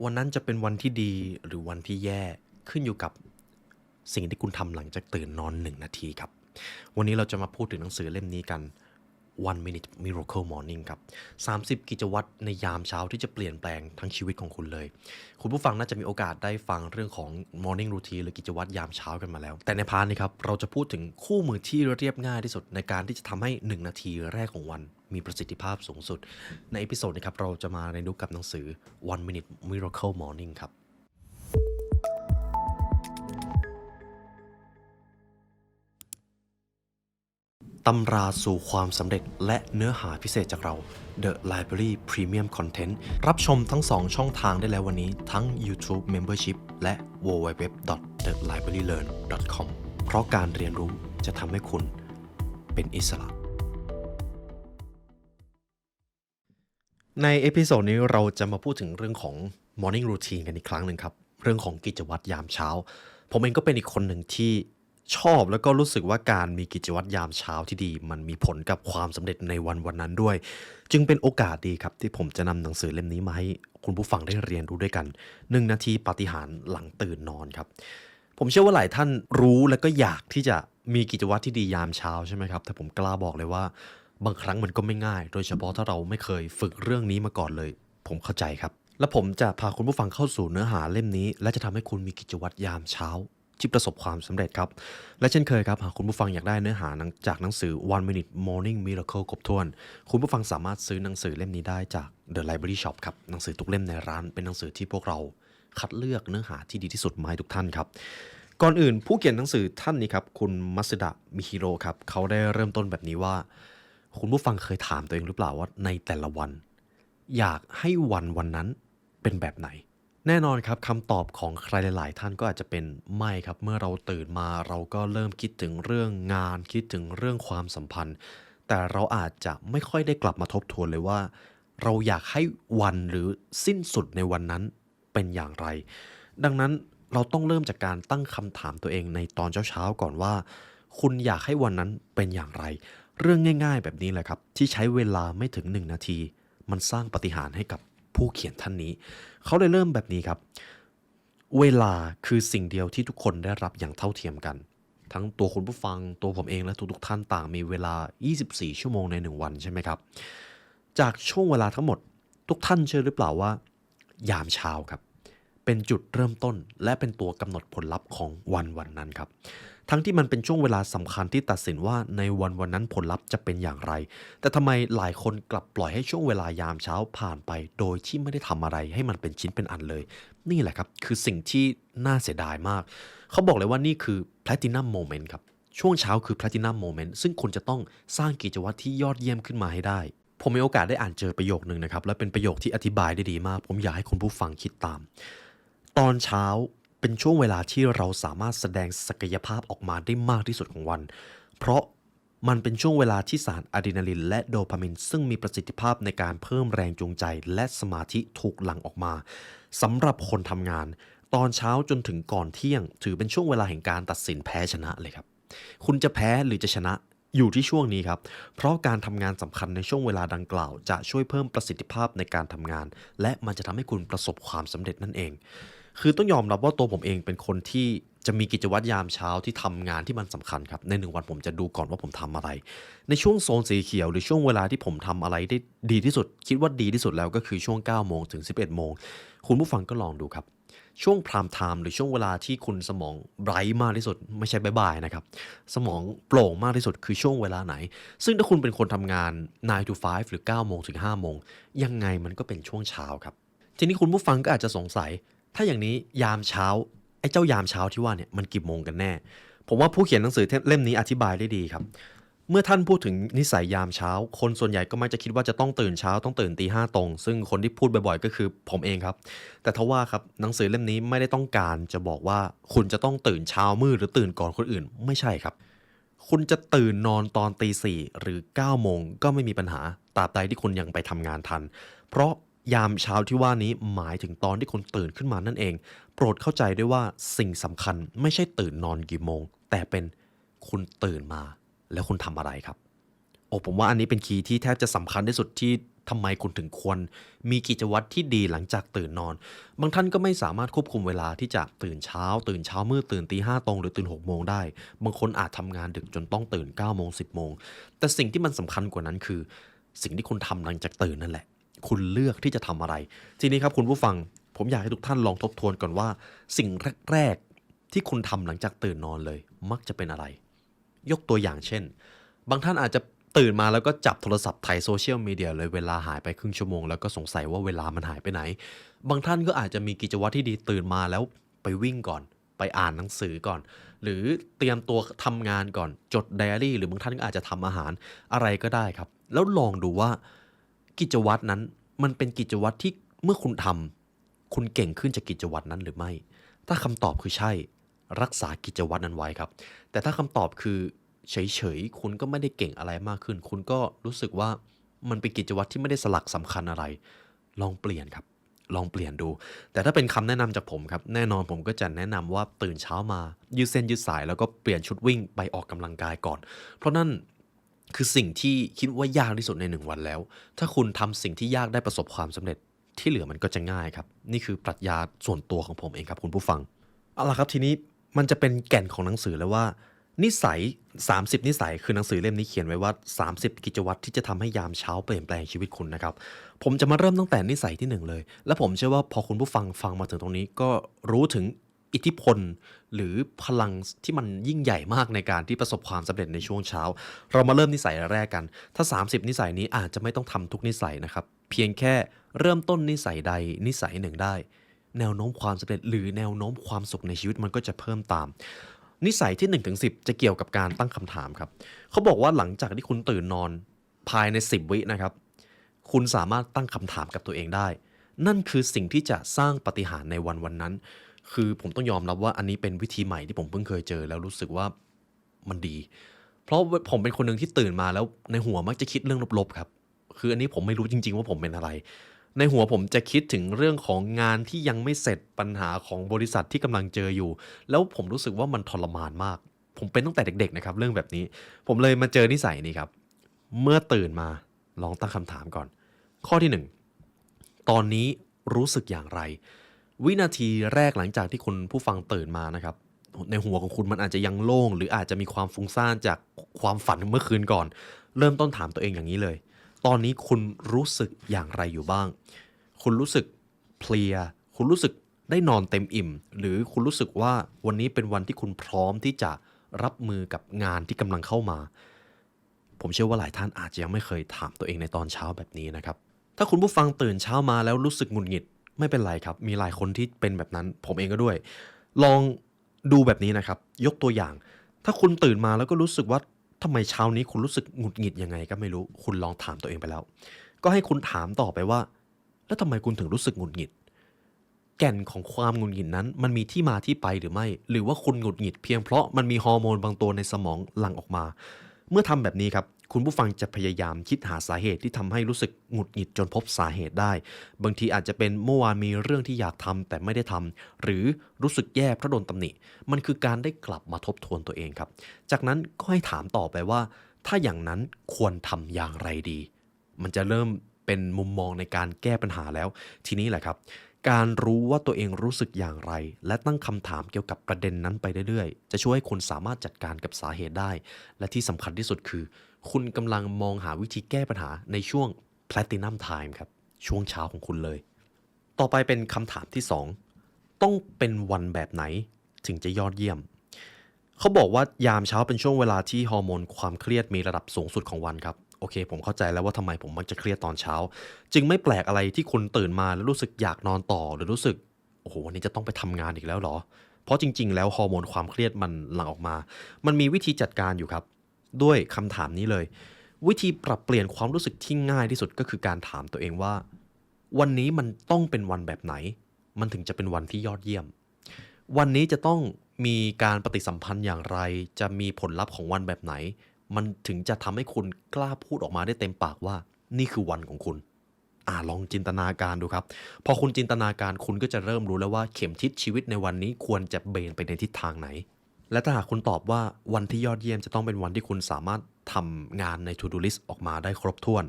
วันนั้นจะเป็นวันที่ดีหรือวันที่แย่ขึ้นอยู่กับสิ่งที่คุณทำหลังจากตื่นนอน1 นาทีครับวันนี้เราจะมาพูดถึงหนังสือเล่มนี้กัน One Minute Miracle Morning ครับ30กิจวัตรในยามเช้าที่จะเปลี่ยนแปลงทั้งชีวิตของคุณเลยคุณผู้ฟังน่าจะมีโอกาสได้ฟังเรื่องของ Morning Routine หรือกิจวัตรยามเช้ากันมาแล้วแต่ในพาร์ทนี้ครับเราจะพูดถึงคู่มือที่เรียบง่ายที่สุดในการที่จะทำให้1 นาทีแรกของวันมีประสิทธิภาพสูงสุดในเอพิโซดนี้ครับเราจะมาเรียนรู้กับหนังสือ One Minute Miracle Morning ครับ ตำราสู่ความสำเร็จและเนื้อหาพิเศษจากเรา The Library Premium Content รับชมทั้ง2ช่องทางได้แล้ววันนี้ทั้ง YouTube Membership และ www.thelibrarylearn.com เพราะการเรียนรู้จะทำให้คุณเป็นอิสระ ในเอพิโซดนี้เราจะมาพูดถึงเรื่องของ Morning Routine กันอีกครั้งหนึ่งครับ เรื่องของกิจวัตรยามเช้า ผมเองก็เป็นอีกคนหนึ่งที่ชอบแล้วก็รู้สึกว่าการมีกิจวัตรยามเช้าที่ดีมันมีผลกับความสำเร็จในวันนั้นด้วย จึงเป็นโอกาสดีครับที่ผมจะนำหนังสือเล่มนี้มาให้คุณผู้ฟังได้เรียนรู้ด้วยกัน1 นาทีปาฏิหาริย์หลังตื่นนอนครับผมเชื่อว่าหลายท่านรู้และก็อยากที่จะมีกิจวัตรที่ดียามเช้าใช่ไหมครับแต่ผมกล้าบอกเลยว่าบางครั้งมันก็ไม่ง่ายโดยเฉพาะถ้าเราไม่เคยฝึกเรื่องนี้มาก่อนเลยผมเข้าใจครับและผมจะพาคุณผู้ฟังเข้าสู่เนื้อหาเล่มนี้และจะทำให้คุณมีกิจวัตรยามเช้าที่ประสบความสำเร็จครับและเช่นเคยครับหากคุณผู้ฟังอยากได้เนื้อหาจากหนังสือ One Minute Morning Miracle ครบถ้วนคุณผู้ฟังสามารถซื้อหนังสือเล่มนี้ได้จาก The Library Shop ครับหนังสือทุกเล่มในร้านเป็นหนังสือที่พวกเราคัดเลือกเนื้อหาที่ดีที่สุดมาให้ทุกท่านครับก่อนอื่นผู้เขียนหนังสือท่านนี้ครับคุณมัตสึดะมิฮิโร่ครับเขาได้เริ่มต้นแบบนี้ว่าคุณผู้ฟังเคยถามตัวเองหรือเปล่าว่าในแต่ละวันอยากให้วันนั้นเป็นแบบไหน แน่นอนครับคำตอบของใครหลายๆท่านก็อาจจะเป็นไม่ครับเมื่อเราตื่นมาเราก็เริ่มคิดถึงเรื่องงานคิดถึงเรื่องความสัมพันธ์แต่เราอาจจะไม่ค่อยได้กลับมาทบทวนเลยว่าเราอยากให้วันหรือสิ้นสุดในวันนั้นเป็นอย่างไรดังนั้นเราต้องเริ่มจากการตั้งคำถามตัวเองในตอนเช้าๆก่อนว่าคุณอยากให้วันนั้นเป็นอย่างไรเรื่องง่ายๆแบบนี้แหละครับที่ใช้เวลาไม่ถึง1 นาทีมันสร้างปาฏิหาริย์ให้กับผู้เขียนท่านนี้ เขาเลยเริ่มแบบนี้ครับ เวลาคือสิ่งเดียวที่ทุกคนได้รับอย่างเท่าเทียมกัน ทั้งตัวคุณผู้ฟังตัวผมเองและทุกๆท่านต่างมีเวลา 24 ชั่วโมงใน1 วันใช่ไหมครับ จากช่วงเวลาทั้งหมดทุกท่านเชื่อหรือเปล่าว่ายามเช้าครับเป็นจุดเริ่มต้นและเป็นตัวกำหนดผลลัพธ์ของวันนั้นครับทั้งที่มันเป็นช่วงเวลาสำคัญที่ตัดสินว่าในวันนั้นผลลัพธ์จะเป็นอย่างไรแต่ทำไมหลายคนกลับปล่อยให้ช่วงเวลายามเช้าผ่านไปโดยที่ไม่ได้ทำอะไรให้มันเป็นชิ้นเป็นอันเลยนี่แหละครับคือสิ่งที่น่าเสียดายมากเขาบอกเลยว่านี่คือ Platinum Moment ครับช่วงเช้าคือ Platinum Moment ซึ่งคุณจะต้องสร้างกิจวัตรที่ยอดเยี่ยมขึ้นมาให้ได้ ผมมีโอกาสได้อ่านเจอประโยคนึงนะครับและเป็นประโยคที่อธิบายได้ดีมากผมอยากให้คุณผู้ฟังคิดตามตอนเช้าเป็นช่วงเวลาที่เราสามารถแสดงศักยภาพออกมาได้มากที่สุดของวันเพราะมันเป็นช่วงเวลาที่สารอะดรีนาลินและโดพามินซึ่งมีประสิทธิภาพในการเพิ่มแรงจูงใจและสมาธิถูกหลั่งออกมาสำหรับคนทำงานตอนเช้าจนถึงก่อนเที่ยงถือเป็นช่วงเวลาแห่งการตัดสินแพ้ชนะเลยครับคุณจะแพ้หรือจะชนะอยู่ที่ช่วงนี้ครับ เพราะการทำงานสำคัญในช่วงเวลาดังกล่าวจะช่วยเพิ่มประสิทธิภาพในการทำงานและมันจะทำให้คุณประสบความสำเร็จนั่นเองคือต้องยอมรับว่าตัวผมเองเป็นคนที่จะมีกิจวัตรยามเช้าที่ทำงานที่มันสำคัญครับใน1 วันผมจะดูก่อนว่าผมทำอะไรในช่วงโซนสีเขียวหรือช่วงเวลาที่ผมทำอะไรได้ดีที่สุดคิดว่าดีที่สุดแล้วก็คือช่วง9 โมงถึง 11 โมงคุณผู้ฟังก็ลองดูครับช่วงพรามไทม์หรือช่วงเวลาที่คุณสมองไบรท์มากที่สุดไม่ใช่บ๊ายๆนะครับสมองโปร่งมากที่สุดคือช่วงเวลาไหน ซึ่งถ้าคุณเป็นคนทำงาน9 to 5หรือ9 โมงถึง 5 โมงยังไงมันก็เป็นช่วงเช้าครับทีนี้คุณผู้ฟังก็อาจจะสงสัยถ้าอย่างนี้ยามเช้าไอ้เจ้ายามเช้าที่ว่าเนี่ยมันกี่โมงกันแน่ผมว่าผู้เขียนหนังสือเล่มนี้อธิบายได้ดีครับเมื่อท่านพูดถึงนิสัยยามเช้าคนส่วนใหญ่ก็มักจะคิดว่าจะต้องตื่นเช้าต้องตื่นตี 5ตรงซึ่งคนที่พูดบ่อยๆก็คือผมเองครับแต่ทว่าครับหนังสือเล่มนี้ไม่ได้ต้องการจะบอกว่าคุณจะต้องตื่นเช้ามืดหรือตื่นก่อนคนอื่นไม่ใช่ครับ คุณจะตื่นนอนตอนตี 4หรือ9 โมงก็ไม่มีปัญหาตราบใดที่คุณยังไปทำงานทันเพราะยามเช้าที่ว่านี้หมายถึงตอนที่คุณตื่นขึ้นมานั่นเองโปรดเข้าใจด้วยว่าสิ่งสำคัญไม่ใช่ตื่นนอนกี่โมงแต่เป็นคุณตื่นมาแล้วคุณทำอะไรครับโอ้ผมว่าอันนี้เป็นคีย์ที่แทบจะสำคัญที่สุดที่ ทำไมคุณถึงควรมีกิจวัตรที่ดีหลังจากตื่นนอนบางท่านก็ไม่สามารถควบคุมเวลาที่จะตื่นเช้ามืดตื่นตีห้าตรงหรือตื่น6 โมงได้บางคนอาจทำงานดึกจนต้องตื่น9 โมง10 โมงแต่สิ่งที่มันสำคัญกว่านั้นคือสิ่งที่คุณทำหลังจากตื่นนั่นแหละคุณเลือกที่จะทำอะไรทีนี้ครับคุณผู้ฟังผมอยากให้ทุกท่านลองทบทวนก่อนว่าสิ่งแรกๆที่คุณทำหลังจากตื่นนอนเลยมักจะเป็นอะไรยกตัวอย่างเช่นบางท่านอาจจะตื่นมาแล้วก็จับโทรศัพท์ไถโซเชียลมีเดียเลยเวลาหายไปครึ่งชั่วโมงแล้วก็สงสัยว่าเวลามันหายไปไหนบางท่านก็อาจจะมีกิจวัตรที่ดีตื่นมาแล้วไปวิ่งก่อนไปอ่านหนังสือก่อนหรือเตรียมตัวทำงานก่อนจดไดอารี่หรือบางท่านก็อาจจะทำอาหารอะไรก็ได้ครับแล้วลองดูว่ากิจวัตรนั้นมันเป็นกิจวัตรที่เมื่อคุณทำคุณเก่งขึ้นจากกิจวัตรนั้นหรือไม่ถ้าคำตอบคือใช่รักษากิจวัตรนั้นไว้ครับแต่ถ้าคำตอบคือเฉยๆคุณก็ไม่ได้เก่งอะไรมากขึ้นคุณก็รู้สึกว่ามันเป็นกิจวัตรที่ไม่ได้สลักสำคัญอะไรลองเปลี่ยนครับลองเปลี่ยนดูแต่ถ้าเป็นคำแนะนำจากผมครับแน่นอนผมก็จะแนะนำว่าตื่นเช้ามายืดเส้นยืดสายแล้วก็เปลี่ยนชุดวิ่งไปออกกำลังกายก่อนเพราะนั่นคือสิ่งที่คิดว่ายากที่สุดใน1 วันแล้วถ้าคุณทำสิ่งที่ยากได้ประสบความสำเร็จที่เหลือมันก็จะง่ายครับนี่คือปรัชญาส่วนตัวของผมเองครับคุณผู้ฟังเอาล่ะครับทีนี้มันจะเป็นแก่นของหนังสือแล้วว่านิสัย30นิสัยคือหนังสือเล่มนี้เขียนไว้ว่า30กิจวัตรที่จะทำให้ยามเช้าเปลี่ยนแปลงชีวิตคุณนะครับผมจะมาเริ่มตั้งแต่นิสัยที่1เลยและผมเชื่อว่าพอคุณผู้ฟังมาถึงตรงนี้ก็รู้ถึงอิทธิพลหรือพลังที่มันยิ่งใหญ่มากในการที่ประสบความสำเร็จในช่วงเช้าเรามาเริ่มนิสัยแรกกันถ้า30นิสัยนี้อาจจะไม่ต้องทำทุกนิสัยนะครับเพียงแค่เริ่มต้นนิสัยใดนิสัยหนึ่งได้แนวโน้มความสำเร็จหรือแนวโน้มความสุขในชีวิตมันก็จะเพิ่มตามนิสัยที่1-10จะเกี่ยวกับการตั้งคำถามครับเขาบอกว่าหลังจากที่คุณตื่นนอนภายใน10วินะครับคุณสามารถตั้งคำถามกับตัวเองได้นั่นคือสิ่งที่จะสร้างปาฏิหาริย์ในวันนั้นคือผมต้องยอมรับว่าอันนี้เป็นวิธีใหม่ที่ผมเพิ่งเคยเจอแล้วรู้สึกว่ามันดีเพราะผมเป็นคนหนึ่งที่ตื่นมาแล้วในหัวมักจะคิดเรื่องลบๆครับคืออันนี้ผมไม่รู้จริงๆว่าผมเป็นอะไรในหัวผมจะคิดถึงเรื่องของงานที่ยังไม่เสร็จปัญหาของบริษัทที่กำลังเจออยู่แล้วผมรู้สึกว่ามันทรมานมากผมเป็นตั้งแต่เด็กๆนะครับเรื่องแบบนี้ผมเลยมาเจอนิสัยนี้ครับเมื่อตื่นมาลองตั้งคำถามก่อนข้อที่หนึ่งตอนนี้รู้สึกอย่างไรวินาทีแรกหลังจากที่คุณผู้ฟังตื่นมานะครับในหัวของคุณมันอาจจะยังโล่งหรืออาจจะมีความฟุ้งซ่านจากความฝันเมื่อคืนก่อนเริ่มต้นถามตัวเองอย่างนี้เลยตอนนี้คุณรู้สึกอย่างไรอยู่บ้างคุณรู้สึกเพลียคุณรู้สึกได้นอนเต็มอิ่มหรือคุณรู้สึกว่าวันนี้เป็นวันที่คุณพร้อมที่จะรับมือกับงานที่กำลังเข้ามาผมเชื่อว่าหลายท่านอาจจะยังไม่เคยถามตัวเองในตอนเช้าแบบนี้นะครับถ้าคุณผู้ฟังตื่นเช้ามาแล้วรู้สึกหงุดหงิดไม่เป็นไรครับมีหลายคนที่เป็นแบบนั้นผมเองก็ด้วยลองดูแบบนี้นะครับยกตัวอย่างถ้าคุณตื่นมาแล้วก็รู้สึกว่าทำไมเช้านี้คุณรู้สึกหงุดหงิดยังไงก็ไม่รู้คุณลองถามตัวเองไปแล้วก็ให้คุณถามต่อไปว่าแล้วทำไมคุณถึงรู้สึกหงุดหงิดแก่นของความหงุดหงิดนั้นมันมีที่มาที่ไปหรือไม่หรือว่าคุณหงุดหงิดเพียงเพราะมันมีฮอร์โมนบางตัวในสมองหลั่งออกมาเมื่อทำแบบนี้ครับคุณผู้ฟังจะพยายามคิดหาสาเหตุที่ทำให้รู้สึกหงุดหงิดจนพบสาเหตุได้บางทีอาจจะเป็นเมื่อวานมีเรื่องที่อยากทำแต่ไม่ได้ทำหรือรู้สึกแย่เพราะโดนตำหนิมันคือการได้กลับมาทบทวนตัวเองครับจากนั้นก็ให้ถามต่อไปว่าถ้าอย่างนั้นควรทำอย่างไรดีมันจะเริ่มเป็นมุมมองในการแก้ปัญหาแล้วทีนี้แหละครับการรู้ว่าตัวเองรู้สึกอย่างไรและตั้งคำถามเกี่ยวกับประเด็นนั้นไปเรื่อยๆจะช่วยให้คุณสามารถจัดการกับสาเหตุได้และที่สำคัญที่สุดคือคุณกำลังมองหาวิธีแก้ปัญหาในช่วง Platinum Time ครับช่วงเช้าของคุณเลยต่อไปเป็นคำถามที่2ต้องเป็นวันแบบไหนถึงจะยอดเยี่ยมเขาบอกว่ายามเช้าเป็นช่วงเวลาที่ฮอร์โมนความเครียดมีระดับสูงสุดของวันครับโอเคผมเข้าใจแล้วว่าทำไมผมมักจะเครียดตอนเช้าจึงไม่แปลกอะไรที่คุณตื่นมาแล้วรู้สึกอยากนอนต่อหรือรู้สึกโอ้โหวันนี้จะต้องไปทำงานอีกแล้วเหรอเพราะจริงๆแล้วฮอร์โมนความเครียดมันหลั่งออกมามันมีวิธีจัดการอยู่ครับด้วยคำถามนี้เลยวิธีปรับเปลี่ยนความรู้สึกที่ง่ายที่สุดก็คือการถามตัวเองว่าวันนี้มันต้องเป็นวันแบบไหนมันถึงจะเป็นวันที่ยอดเยี่ยมวันนี้จะต้องมีการปฏิสัมพันธ์อย่างไรจะมีผลลัพธ์ของวันแบบไหนมันถึงจะทำให้คุณกล้าพูดออกมาได้เต็มปากว่านี่คือวันของคุณลองจินตนาการดูครับพอคุณจินตนาการคุณก็จะเริ่มรู้แล้วว่าเข็มทิศชีวิตในวันนี้ควรจะเบนไปในทิศทางไหนและถ้าหากคุณตอบว่าวันที่ยอดเยี่ยมจะต้องเป็นวันที่คุณสามารถทำงานใน To Do List ออกมาได้ครบถ้วน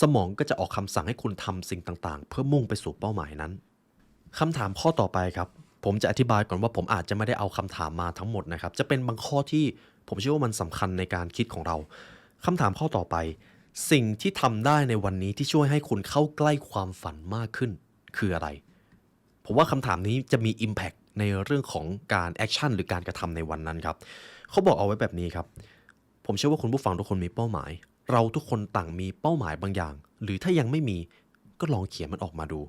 สมองก็จะออกคำสั่งให้คุณทำสิ่งต่างๆเพื่อมุ่งไปสู่เป้าหมายนั้นคำถามข้อต่อไปครับผมจะอธิบายก่อนว่าผมอาจจะไม่ได้เอาคำถามมาทั้งหมดนะครับจะเป็นบางข้อที่ผมเชื่อว่ามันสำคัญในการคิดของเราคำถามข้อต่อไปสิ่งที่ทำได้ในวันนี้ที่ช่วยให้คุณเข้าใกล้ความฝันมากขึ้นคืออะไรผมว่าคำถามนี้จะมี Impact ในเรื่องของการแอคชั่นหรือการกระทำในวันนั้นครับเขาบอกเอาไว้แบบนี้ครับผมเชื่อว่าคุณผู้ฟังทุกคนมีเป้าหมายเราทุกคนต่างมีเป้าหมายบางอย่างหรือถ้ายังไม่มีก็ลองเขียนมันออกมาดู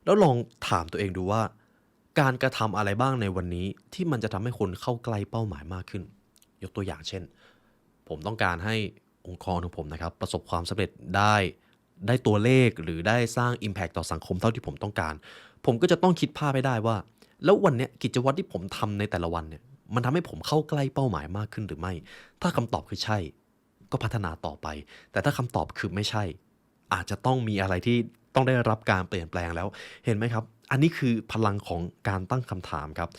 แล้วลองถามตัวเองดูว่าการกระทำอะไรบ้างในวันนี้ที่มันจะทำให้คุณเข้าใกล้เป้าหมายมากขึ้นยกตัวอย่างเช่นผมต้องการให้องค์กรของผมนะครับประสบความสำเร็จได้ตัวเลขหรือได้สร้าง Impact ต่อสังคมเท่าที่ผมต้องการผมก็จะต้องคิดภาพให้ได้ว่าแล้ววันเนี้ยกิจวัตรที่ผมทำในแต่ละวันเนี่ยมันทำให้ผมเข้าใกล้เป้าหมายมากขึ้นหรือไม่ถ้าคำตอบคือใช่ก็พัฒนาต่อไปแต่ถ้าคำตอบคือไม่ใช่อาจจะต้องมีอะไรที่ต้องได้รับการเปลี่ยนแปลงแล้วเห็นไหมครับอันนี้คือพลังของการตั้งคำถามครับ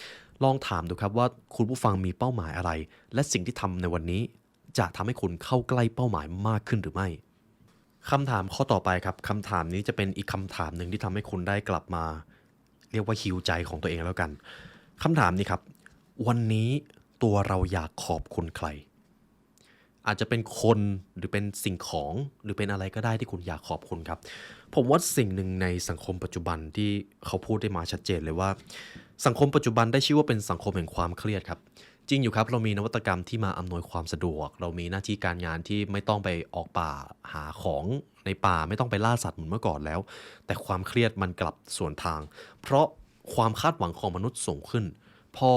ลองถามดูครับว่าคุณผู้ฟังมีเป้าหมายอะไรและสิ่งที่ทำในวันนี้จะทำให้คุณเข้าใกล้เป้าหมายมากขึ้นหรือไม่คำถามข้อต่อไปครับคำถามนี้จะเป็นอีกคำถามหนึ่งที่ทำให้คุณได้กลับมาเรียกว่าฮีลใจของตัวเองแล้วกันคำถามนี้ครับวันนี้ตัวเราอยากขอบคุณใครอาจจะเป็นคนหรือเป็นสิ่งของหรือเป็นอะไรก็ได้ที่คุณอยากขอบคุณครับผมว่าสิ่งหนึ่งในสังคมปัจจุบันที่เขาพูดได้มาชัดเจนเลยว่าสังคมปัจจุบันได้ชื่อว่าเป็นสังคมแห่งความเครียดครับจริงอยู่ครับเรามีนวัตกรรมที่มาอำนวยความสะดวกเรามีหน้าที่การงานที่ไม่ต้องไปออกป่าหาของในป่าไม่ต้องไปล่าสัตว์เหมือนเมื่อก่อนแล้วแต่ความเครียดมันกลับสวนทางเพราะความคาดหวังของมนุษย์สูงขึ้นพอ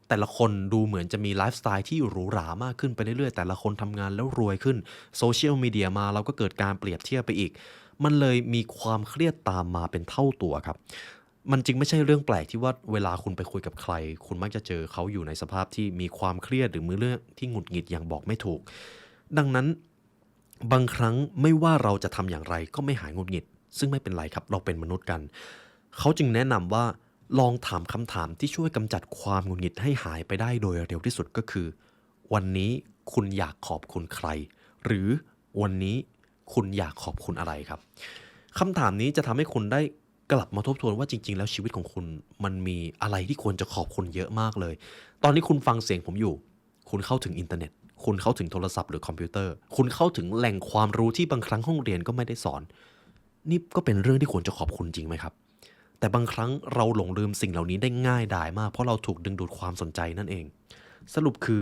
แต่ละคนดูเหมือนจะมีไลฟ์สไตล์ที่หรูหรามากขึ้นไปเรื่อยๆแต่ละคนทำงานแล้วรวยขึ้นโซเชียลมีเดียมาเราก็เกิดการเปรียบเทียบไปอีกมันเลยมีความเครียดตามมาเป็นเท่าตัวครับมันจึงไม่ใช่เรื่องแปลกที่ว่าเวลาคุณไปคุยกับใครคุณมักจะเจอเขาอยู่ในสภาพที่มีความเครียดหรือมือเรื่องที่หงุดหงิดอย่างบอกไม่ถูกดังนั้นบางครั้งไม่ว่าเราจะทำอย่างไรก็ไม่หายหงุดหงิดซึ่งไม่เป็นไรครับเราเป็นมนุษย์กันเขาจึงแนะนำว่าลองถามคำถามที่ช่วยกำจัดความหงุดหงิดให้หายไปได้โดยเร็วที่สุดก็คือวันนี้คุณอยากขอบคุณใครหรือวันนี้คุณอยากขอบคุณอะไรครับคำถามนี้จะทำให้คุณได้กลับมาทบทวนว่าจริงๆแล้วชีวิตของคุณมันมีอะไรที่ควรจะขอบคุณเยอะมากเลยตอนนี้คุณฟังเสียงผมอยู่คุณเข้าถึงอินเทอร์เน็ตคุณเข้าถึงโทรศัพท์หรือคอมพิวเตอร์คุณเข้าถึงแหล่งความรู้ที่บางครั้งห้องเรียนก็ไม่ได้สอนนี่ก็เป็นเรื่องที่ควรจะขอบคุณจริงไหมครับแต่บางครั้งเราหลงลืมสิ่งเหล่านี้ได้ง่ายดายมากเพราะเราถูกดึงดูดความสนใจนั่นเองสรุปคือ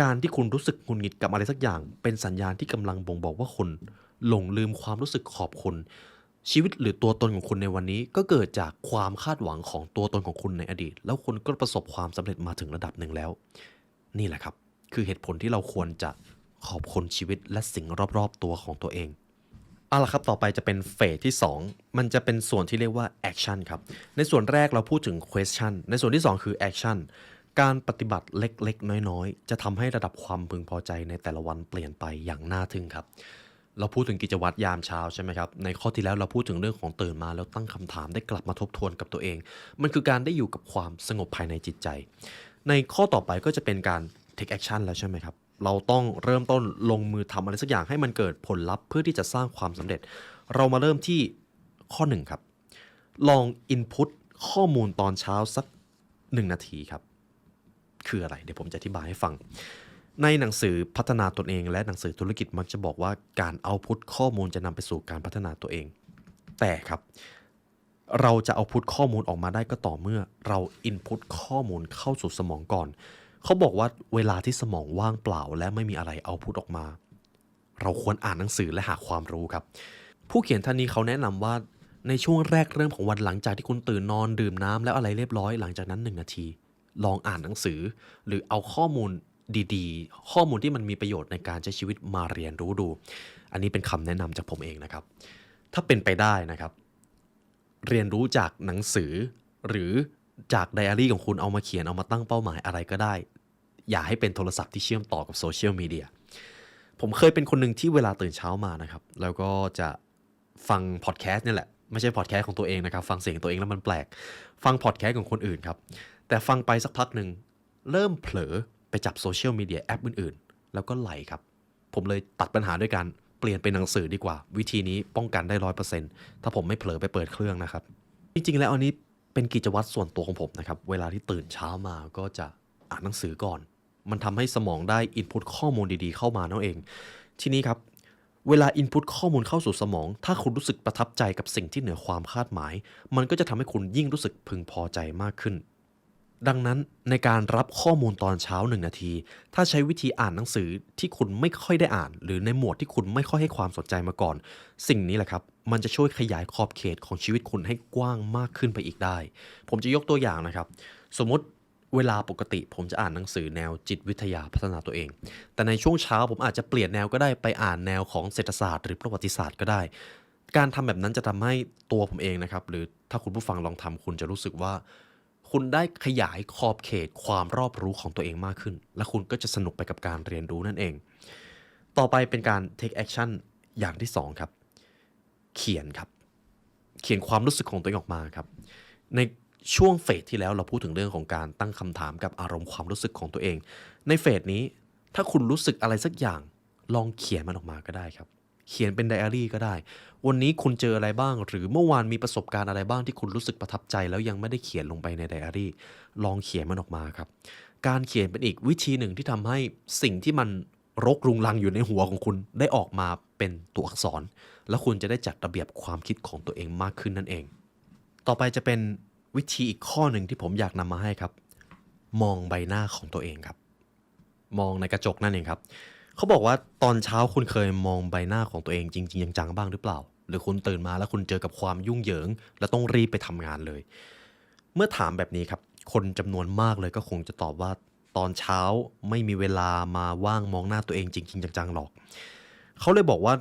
การที่คุณรู้สึกหงุดหงิดกับอะไรสักอย่างเป็นสัญญาณที่กำลังบ่งบอกว่าคุณหลงลืมความรู้สึกขอบคุณชีวิตหรือตัวตนของคุณในวันนี้ก็เกิดจากความคาดหวังของตัวตนของคุณในอดีตแล้วคุณก็ประสบความสำเร็จมาถึงระดับหนึ่งแล้วนี่แหละครับคือเหตุผลที่เราควรจะขอบคุณชีวิตและสิ่งรอบๆตัวของตัวเองเอาล่ะครับต่อไปจะเป็นเฟสที่2มันจะเป็นส่วนที่เรียกว่าแอคชั่นครับในส่วนแรกเราพูดถึง question ในส่วนที่2คือแอคชั่นการปฏิบัติเล็กๆน้อยๆจะทำให้ระดับความพึงพอใจในแต่ละวันเปลี่ยนไปอย่างน่าทึ่งครับเราพูดถึงกิจวัตรยามเช้าใช่ไหมครับในข้อที่แล้วเราพูดถึงเรื่องของตื่นมาแล้วตั้งคำถามได้กลับมาทบทวนกับตัวเองมันคือการได้อยู่กับความสงบภายในจิตใจในข้อต่อไปก็จะเป็นการ take action แล้วใช่ไหมครับเราต้องเริ่มต้นลงมือทำอะไรสักอย่างให้มันเกิดผลลัพธ์เพื่อที่จะสร้างความสำเร็จเรามาเริ่มที่ข้อ1ครับลอง input ข้อมูลตอนเช้าสัก1นาทีครับคืออะไรเดี๋ยวผมจะอธิบายให้ฟังในหนังสือพัฒนาตนเองและหนังสือธุรกิจมักจะบอกว่าการเอาพุทข้อมูลจะนำไปสู่การพัฒนาตัวเองแต่ครับเราจะเอาพุทข้อมูลออกมาได้ก็ต่อเมื่อเรา input ข้อมูลเข้าสู่สมองก่อนเขาบอกว่าเวลาที่สมองว่างเปล่าและไม่มีอะไรเอาพุทออกมาเราควรอ่านหนังสือและหาความรู้ครับผู้เขียนท่านนี้เขาแนะนำว่าในช่วงแรกเริ่มของวันหลังจากที่คุณตื่นนอนดื่มน้ำแล้วอะไรเรียบร้อยหลังจากนั้น1นาทีลองอ่านหนังสือหรือเอาข้อมูลดีๆข้อมูลที่มันมีประโยชน์ในการใช้ชีวิตมาเรียนรู้ดูอันนี้เป็นคำแนะนำจากผมเองนะครับถ้าเป็นไปได้นะครับเรียนรู้จากหนังสือหรือจากไดอารี่ของคุณเอามาเขียนเอามาตั้งเป้าหมายอะไรก็ได้อย่าให้เป็นโทรศัพท์ที่เชื่อมต่อกับโซเชียลมีเดียผมเคยเป็นคนหนึ่งที่เวลาตื่นเช้ามานะครับแล้วก็จะฟังพอดแคสต์นี่แหละไม่ใช่พอดแคสต์ของตัวเองนะครับฟังเสียงตัวเองแล้วมันแปลกฟังพอดแคสต์ของคนอื่นครับแต่ฟังไปสักพักหนึ่งเริ่มเผลอไปจับโซเชียลมีเดียแอปอื่นๆแล้วก็ไหลครับผมเลยตัดปัญหาด้วยการ เปลี่ยนเป็นหนังสือดีกว่าวิธีนี้ป้องกันได้100%ถ้าผมไม่เผลอไปเปิดเครื่องนะครับจริงๆแล้วอันนี้เป็นกิจวัตรส่วนตัวของผมนะครับเวลาที่ตื่นเช้ามาก็จะอ่านหนังสือก่อนมันทำให้สมองได้อินพุตข้อมูลดีๆเข้ามานั่นเองทีนี้ครับเวลาอินพุตข้อมูลเข้าสู่สมองถ้าคุณรู้สึกประทับใจกับสิ่งที่เหนือความคาดหมายมันก็จะทำให้คุณยิ่งรู้สึกพึงพอใจมากขึ้นดังนั้นในการรับข้อมูลตอนเช้า1นาทีถ้าใช้วิธีอ่านหนังสือที่คุณไม่ค่อยได้อ่านหรือในหมวดที่คุณไม่ค่อยให้ความสนใจมาก่อนสิ่งนี้แหละครับมันจะช่วยขยายขอบเขตของชีวิตคุณให้กว้างมากขึ้นไปอีกได้ผมจะยกตัวอย่างนะครับสมมติเวลาปกติผมจะอ่านหนังสือแนวจิตวิทยาพัฒนาตัวเองแต่ในช่วงเช้าผมอาจจะเปลี่ยนแนวก็ได้ไปอ่านแนวของเศรษฐศาสตร์หรือประวัติศาสตร์ก็ได้การทำแบบนั้นจะทำให้ตัวผมเองนะครับหรือถ้าคุณผู้ฟังลองทำคุณจะรู้สึกว่าคุณได้ขยายขอบเขตความรอบรู้ของตัวเองมากขึ้นและคุณก็จะสนุกไปกับการเรียนรู้นั่นเองต่อไปเป็นการ take action อย่างที่2ครับเขียนครับเขียนความรู้สึกของตัวเองออกมาครับในช่วงเฟสที่แล้วเราพูดถึงเรื่องของการตั้งคำถามกับอารมณ์ความรู้สึกของตัวเองในเฟสนี้ถ้าคุณรู้สึกอะไรสักอย่างลองเขียนมันออกมาก็ได้ครับเขียนเป็นไดอารี่ก็ได้วันนี้คุณเจออะไรบ้างหรือเมื่อวานมีประสบการณ์อะไรบ้างที่คุณรู้สึกประทับใจแล้วยังไม่ได้เขียนลงไปในไดอารี่ลองเขียนมันออกมาครับการเขียนเป็นอีกวิธีหนึ่งที่ทำให้สิ่งที่มันรกรุงรังอยู่ในหัวของคุณได้ออกมาเป็นตัวอักษรแล้วคุณจะได้จัดระเบียบความคิดของตัวเองมากขึ้นนั่นเองต่อไปจะเป็นวิธีอีกข้อหนึ่งที่ผมอยากนำมาให้ครับมองใบหน้าของตัวเองครับมองในกระจกนั่นเองครับเขาบอกว่าตอนเช้าคุณเคยมองใบหน้าของตัวเองจริงๆจังๆบ้างหรือเปล่าหรือคุณตื่นมาแล้วคุณเจอกับความยุ่งเหยิงและต้องรีบไปทำงานเลยเมื่อถามแบบนี้ครับคนจำนวนมากเลยก็คงจะตอบว่าตอนเช้าไม่มีเวลามาว่างมองหน้าตัวเองจริงๆจังๆหรอกเขาเลยบอกว่า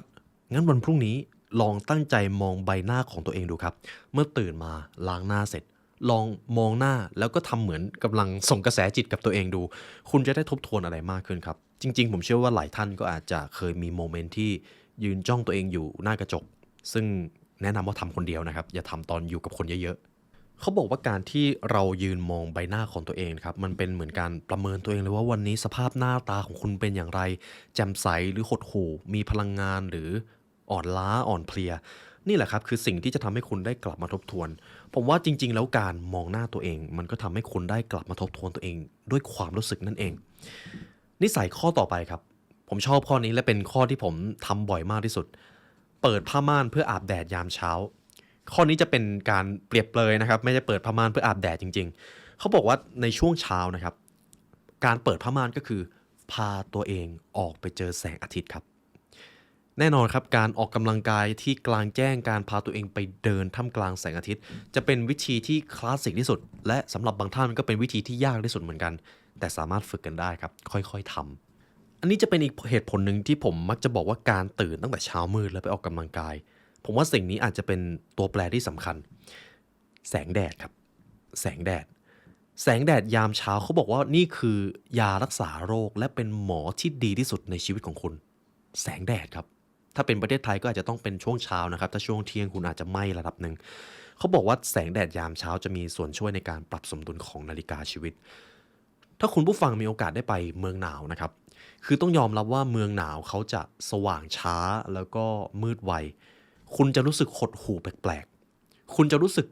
งั้นวันพรุ่งนี้ลองตั้งใจมองใบหน้าของตัวเองดูครับเมื่อตื่นมาล้างหน้าเสร็จลองมองหน้าแล้วก็ทำเหมือนกำลังส่งกระแสจิตกับตัวเองดูคุณจะได้ทบทวนอะไรมากขึ้นครับจริงๆผมเชื่อว่าหลายท่านก็อาจจะเคยมีโมเมนต์ที่ยืนจ้องตัวเองอยู่หน้ากระจกซึ่งแนะนำว่าทำคนเดียวนะครับอย่าทำตอนอยู่กับคนเยอะๆเขาบอกว่าการที่เรายืนมองใบหน้าของตัวเองครับมันเป็นเหมือนการประเมินตัวเองเลยว่าวันนี้สภาพหน้าตาของคุณเป็นอย่างไรแจ่มใสหรือหดหู่มีพลังงานหรืออ่อนล้าอ่อนเพลียนี่แหละครับคือสิ่งที่จะทำให้คุณได้กลับมาทบทวนผมว่าจริงๆแล้วการมองหน้าตัวเองมันก็ทำให้คุณได้กลับมาทบทวนตัวเองด้วยความรู้สึกนั่นเองนิสัยข้อต่อไปครับผมชอบข้อนี้และเป็นข้อที่ผมทำบ่อยมากที่สุดเปิดผ้าม่านเพื่ออาบแดดยามเช้าข้อนี้จะเป็นการเปรียบเปรยนะครับไม่ได้เปิดผ้าม่านเพื่ออาบแดดจริงๆเขาบอกว่าในช่วงเช้านะครับการเปิดผ้าม่านก็คือพาตัวเองออกไปเจอแสงอาทิตย์ครับแน่นอนครับการออกกำลังกายที่กลางแจ้งการพาตัวเองไปเดินท่ามกลางแสงอาทิตย์จะเป็นวิธีที่คลาสสิกที่สุดและสำหรับบางท่านก็เป็นวิธีที่ยากที่สุดเหมือนกันแต่สามารถฝึกกันได้ครับค่อยๆทำอันนี้จะเป็นอีกเหตุผลหนึ่งที่ผมมักจะบอกว่าการตื่นตั้งแต่เช้ามืดแล้วไปออกกำลังกายผมว่าสิ่งนี้อาจจะเป็นตัวแปรที่สำคัญแสงแดดครับแสงแดดแสงแดดยามเช้าเขาบอกว่านี่คือยารักษาโรคและเป็นหมอที่ดีที่สุดในชีวิตของคุณแสงแดดครับถ้าเป็นประเทศไทยก็อาจจะต้องเป็นช่วงเช้านะครับถ้าช่วงเที่ยงคุณอาจจะไหม้ระดับหนึ่งเขาบอกว่าแสงแดดยามเช้าจะมีส่วนช่วยในการปรับสมดุลของนาฬิกาชีวิตถ้าคุณผู้ฟังมีโอกาสได้ไปเมืองหนาวนะครับคือต้องยอมรับว่าเมืองหนาวเขาจะสว่างช้าแล้วก็มืดไวคุณจะรู้สึกหดหู่แปลกๆคุณจะรู้สึก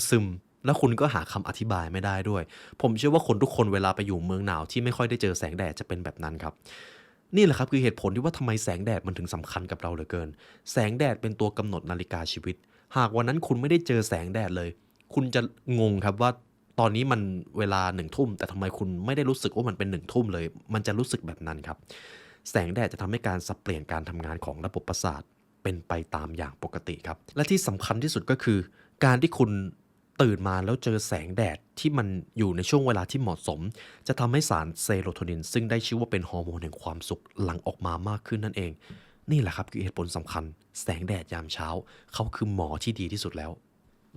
ซึมๆแล้วคุณก็หาคำอธิบายไม่ได้ด้วยผมเชื่อว่าคนทุกคนเวลาไปอยู่เมืองหนาวที่ไม่ค่อยได้เจอแสงแดดจะเป็นแบบนั้นครับนี่แหละครับคือเหตุผลที่ว่าทำไมแสงแดดมันถึงสำคัญกับเราเหลือเกินแสงแดดเป็นตัวกำหนดนาฬิกาชีวิตหากวันนั้นคุณไม่ได้เจอแสงแดดเลยคุณจะงงครับว่าตอนนี้มันเวลา1 ทุ่มแต่ทำไมคุณไม่ได้รู้สึกว่ามันเป็น1 ทุ่มเลยมันจะรู้สึกแบบนั้นครับแสงแดดจะทำให้การสับเปลี่ยนการทำงานของระบบประสาทเป็นไปตามอย่างปกติครับและที่สำคัญที่สุดก็คือการที่คุณตื่นมาแล้วเจอแสงแดดที่มันอยู่ในช่วงเวลาที่เหมาะสมจะทำให้สารเซโรโทนินซึ่งได้ชื่อว่าเป็นฮอร์โมนแห่งความสุขหลั่งออกมามากขึ้นนั่นเองนี่แหละครับคือเหตุผลสำคัญแสงแดดยามเช้าเขาคือหมอที่ดีที่สุดแล้ว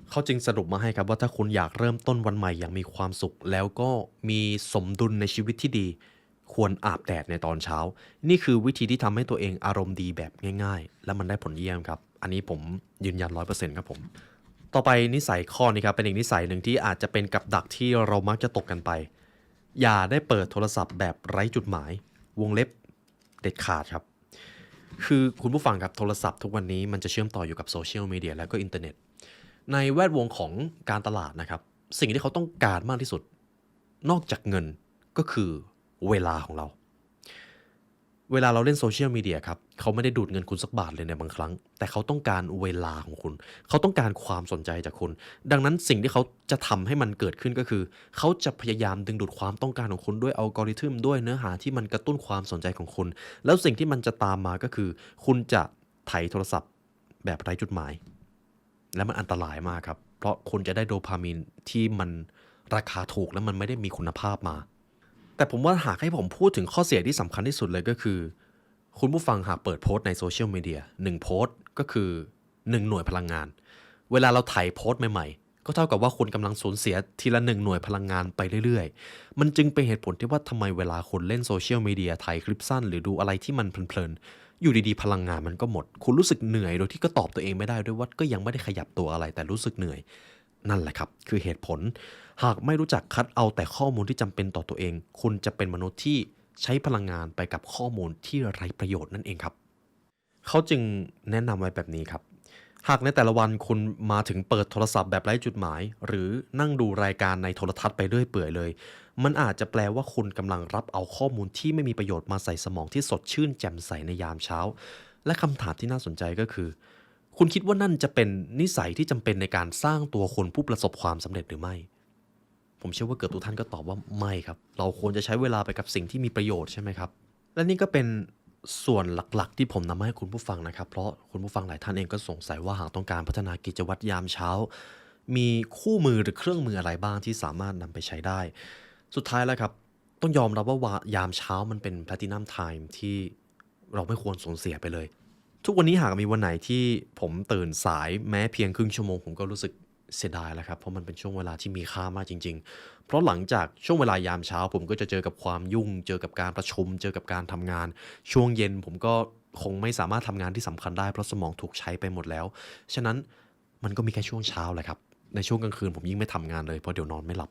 เขาจึงสรุปมาให้ครับว่าถ้าคุณอยากเริ่มต้นวันใหม่อย่างมีความสุขแล้วก็มีสมดุลในชีวิตที่ดีควรอาบแดดในตอนเช้านี่คือวิธีที่ทำให้ตัวเองอารมณ์ดีแบบง่ายๆและมันได้ผลเยี่ยมครับอันนี้ผมยืนยัน100%ครับผมต่อไปนิสัยข้อนี้ครับเป็นอีกนิสัยหนึ่งที่อาจจะเป็นกับดักที่เรามักจะตกกันไปอย่าได้เปิดโทรศัพท์แบบไร้จุดหมายวงเล็บเด็ดขาดครับ คือคุณผู้ฟังครับโทรศัพท์ทุกวันนี้มันจะเชื่อมต่ออยู่กับโซเชียลมีเดียแล้วก็อินเทอร์เน็ตในแวดวงของการตลาดนะครับสิ่งที่เขาต้องการมากที่สุดนอกจากเงินก็คือเวลาของเรา เวลาเราเล่นโซเชียลมีเดียครับเขาไม่ได้ดูดเงินคุณสักบาทเลยในบางครั้งแต่เขาต้องการเวลาของคุณเขาต้องการความสนใจจากคุณดังนั้นสิ่งที่เขาจะทำให้มันเกิดขึ้นก็คือเขาจะพยายามดึงดูดความต้องการของคุณด้วยอัลกอริทึมด้วยเนื้อหาที่มันกระตุ้นความสนใจของคุณแล้วสิ่งที่มันจะตามมาก็คือคุณจะไถโทรศัพท์แบบไร้จุดหมายและมันอันตรายมากครับเพราะคุณจะได้โดพามีนที่มันราคาถูกและมันไม่ได้มีคุณภาพมา แต่ผมว่าหากให้ผมพูดถึงข้อเสียที่สำคัญที่สุดเลยก็คือคุณผู้ฟังหากเปิดโพสต์ในโซเชียลมีเดีย1โพสต์ก็คือ1หน่วยพลังงานเวลาเราถ่ายโพสต์ใหม่ๆก็เท่ากับว่าคุณกำลังสูญเสียทีละ1หน่วยพลังงานไปเรื่อยๆมันจึงเป็นเหตุผลที่ว่าทำไมเวลาคุณเล่นโซเชียลมีเดียถ่ายคลิปสั้นหรือดูอะไรที่มันเพลินๆอยู่ดีๆพลังงานมันก็หมดคุณรู้สึกเหนื่อยโดยที่ก็ตอบตัวเองไม่ได้ด้วยว่าก็ยังไม่ได้ขยับตัวอะไรแต่รู้สึกเหนื่อยนั่นแหละครับคือเหตุผล หากไม่รู้จักคัดเอาแต่ข้อมูลที่จำเป็นต่อตัวเอง คุณจะเป็นมนุษย์ที่ใช้พลังงานไปกับข้อมูลที่ไร้ประโยชน์นั่นเองครับ เขาจึงแนะนำไว้แบบนี้ครับ หากในแต่ละวันคุณมาถึงเปิดโทรศัพท์แบบไร้จุดหมาย หรือนั่งดูรายการในโทรทัศน์ไปเรื่อยเปื่อยเลย มันอาจจะแปลว่าคุณกำลังรับเอาข้อมูลที่ไม่มีประโยชน์มาใส่สมองที่สดชื่นแจ่มใสในยามเช้า และคำถามที่น่าสนใจก็คือ คุณคิดว่านั่นจะเป็นนิสัยที่จำเป็นในการสร้างตัวคนผู้ประสบความสำเร็จหรือไม่ ผมเชื่อว่าเกือบทุกท่านก็ตอบว่าไม่ครับเราควรจะใช้เวลาไปกับสิ่งที่มีประโยชน์ใช่ไหมครับและนี่ก็เป็นส่วนหลักๆที่ผมนำมาให้คุณผู้ฟังนะครับเพราะคุณผู้ฟังหลายท่านเองก็สงสัยว่าหากต้องการพัฒนากิจวัตรยามเช้ามีคู่มือหรือเครื่องมืออะไรบ้างที่สามารถนำไปใช้ได้สุดท้ายแล้วครับต้องยอมรับว่ายามเช้ามันเป็น Platinum Time ที่เราไม่ควรสูญเสียไปเลยทุกวันนี้หากมีวันไหนที่ผมตื่นสายแม้เพียงครึ่งชั่วโมงผมก็รู้สึกเสียดายแล้วครับเพราะมันเป็นช่วงเวลาที่มีค่ามากจริงๆ เพราะหลังจากช่วงเวลายามเช้าผมก็จะเจอกับความยุ่งเจอกับการประชุมเจอกับการทำงานช่วงเย็นผมก็คงไม่สามารถทำงานที่สำคัญได้เพราะสมองถูกใช้ไปหมดแล้วฉะนั้นมันก็มีแค่ช่วงเช้าแหละครับในช่วงกลางคืนผมยิ่งไม่ทำงานเลยเพราะเดี๋ยวนอนไม่หลับ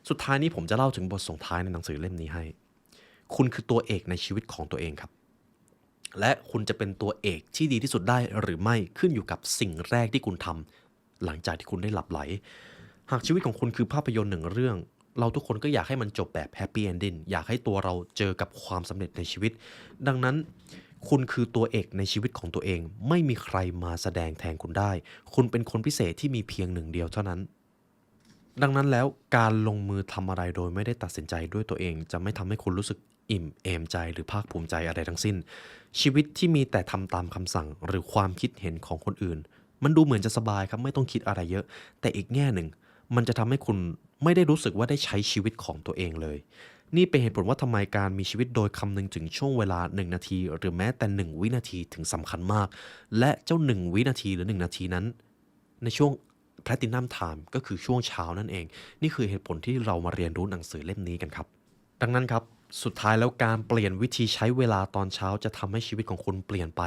สุดท้ายนี้ผมจะเล่าถึงบทส่งท้ายในหนังสือเล่มนี้ให้คุณคือตัวเอกในชีวิตของตัวเองครับและคุณจะเป็นตัวเอกที่ดีที่สุดได้หรือไม่ขึ้นอยู่กับสิ่งแรกที่คุณทำหลังจากที่คุณได้หลับไหล หากชีวิตของคุณคือภาพยนตร์หนึ่งเรื่องเราทุกคนก็อยากให้มันจบแบบแฮปปี้เอนดิ้งอยากให้ตัวเราเจอกับความสำเร็จในชีวิตดังนั้นคุณคือตัวเอกในชีวิตของตัวเองไม่มีใครมาแสดงแทนคุณได้คุณเป็นคนพิเศษที่มีเพียงหนึ่งเดียวเท่านั้นดังนั้นแล้วการลงมือทำอะไรโดยไม่ได้ตัดสินใจด้วยตัวเองจะไม่ทำให้คุณรู้สึกอิ่มเอมใจหรือภาคภูมิใจอะไรทั้งสิ้นชีวิตที่มีแต่ทำตามคำสั่งหรือความคิดเห็นของคนอื่นมันดูเหมือนจะสบายครับไม่ต้องคิดอะไรเยอะแต่อีกแง่หนึ่ง มันจะทำให้คุณไม่ได้รู้สึกว่าได้ใช้ชีวิตของตัวเองเลย นี่เป็นเหตุผลว่าทำไมการมีชีวิตโดยคำนึงถึงช่วงเวลา1นาทีหรือแม้แต่1วินาทีถึงสำคัญมาก และเจ้า1วินาทีหรือ1นาทีนั้นในช่วง Platinum Time ก็คือช่วงเช้านั่นเอง นี่คือเหตุผลที่เรามาเรียนรู้หนังสือเล่มนี้กันครับ ดังนั้นครับสุดท้ายแล้วการเปลี่ยนวิธีใช้เวลาตอนเช้าจะทำให้ชีวิตของคุณเปลี่ยนไป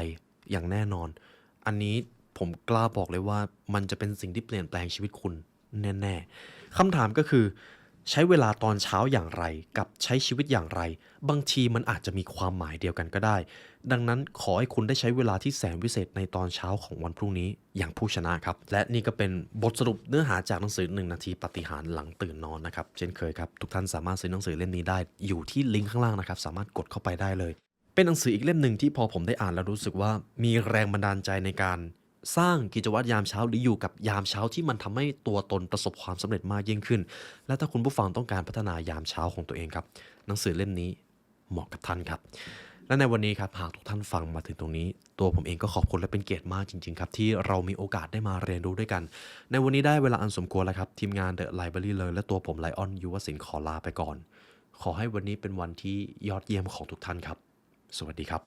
อย่างแน่นอน อันนี้ผมกล้าบอกเลยว่ามันจะเป็นสิ่งที่เปลี่ยนแปลงชีวิตคุณแน่ๆคำถามก็คือใช้เวลาตอนเช้าอย่างไรกับใช้ชีวิตอย่างไรบางทีมันอาจจะมีความหมายเดียวกันก็ได้ดังนั้นขอให้คุณได้ใช้เวลาที่แสนวิเศษในตอนเช้าของวันพรุ่งนี้อย่างผู้ชนะครับและนี่ก็เป็นบทสรุปเนื้อหาจากหนังสือ1นาทีปาฏิหาริย์หลังตื่นนอนนะครับเช่นเคยครับทุกท่านสามารถซื้อหนังสือเล่มนี้ได้อยู่ที่ลิงก์ข้างล่างนะครับสามารถกดเข้าไปได้เลยเป็นหนังสืออีกเล่มหนึ่งที่พอผมได้อ่านแล้วรู้สึกว่ามีแรงบันดาลใจในการสร้างกิจวัตรยามเช้าหรืออยู่กับยามเช้าที่มันทำให้ตัวตนประสบความสำเร็จมากยิ่งขึ้นและถ้าคุณผู้ฟังต้องการพัฒนายามเช้าของตัวเองครับหนังสือเล่มนี้เหมาะกับท่านครับและในวันนี้ครับหากทุกท่านฟังมาถึงตรงนี้ตัวผมเองก็ขอบคุณและเป็นเกียรติมากจริงๆครับที่เรามีโอกาสได้มาเรียนรู้ด้วยกันในวันนี้ได้เวลาอันสมควรแล้วครับทีมงาน The Library เลยและตัวผมไลออนยุวศิลป์ขอลาไปก่อนขอให้วันนี้เป็นวันที่ยอดเยี่ยมของทุกท่านครับสวัสดีครับ